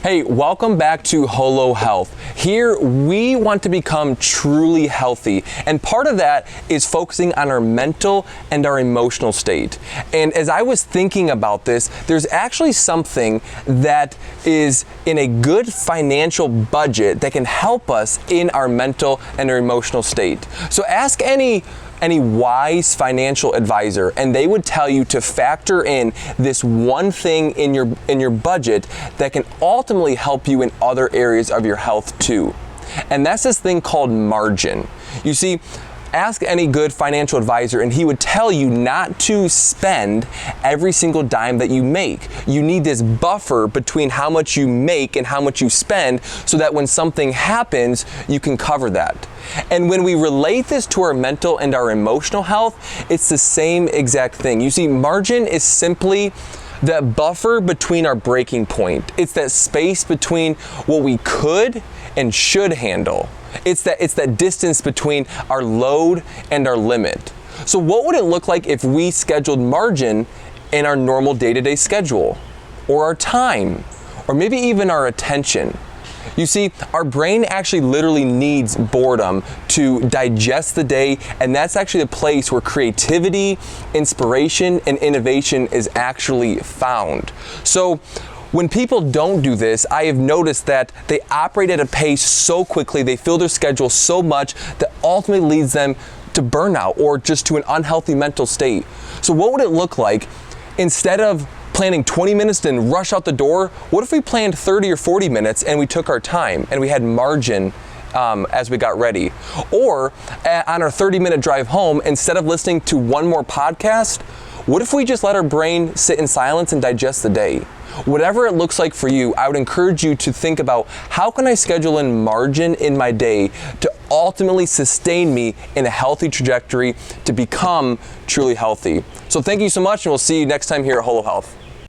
Hey, welcome back to Holo Health. Here, we want to become truly healthy, and part of that is focusing on our mental and our emotional state. And as I was thinking about this, there's actually something that is in a good financial budget that can help us in our mental and our emotional state. So ask any wise financial advisor, and they would tell you to factor in this one thing in your budget that can ultimately help you in other areas of your health too. And that's this thing called margin. You see, ask any good financial advisor and he would tell you not to spend every single dime that you make. You need this buffer between how much you make and how much you spend so that when something happens, you can cover that. And when we relate this to our mental and our emotional health, it's the same exact thing. You see, margin is simply that buffer between our breaking point. It's that space between what we could and should handle. It's that distance between our load and our limit. So what would it look like if we scheduled margin in our normal day-to-day schedule, or our time, or maybe even our attention? You see, our brain actually literally needs boredom to digest the day, and that's actually the place where creativity, inspiration, and innovation is actually found. So when people don't do this, I have noticed that they operate at a pace so quickly, they fill their schedule so much that ultimately leads them to burnout or just to an unhealthy mental state. So what would it look like instead of planning 20 minutes to rush out the door? What if we planned 30 or 40 minutes and we took our time and we had margin as we got ready? Or on our 30-minute drive home, instead of listening to one more podcast, what if we just let our brain sit in silence and digest the day? Whatever it looks like for you, I would encourage you to think about, how can I schedule in margin in my day to ultimately sustain me in a healthy trajectory to become truly healthy? So thank you so much, and we'll see you next time here at Holo Health.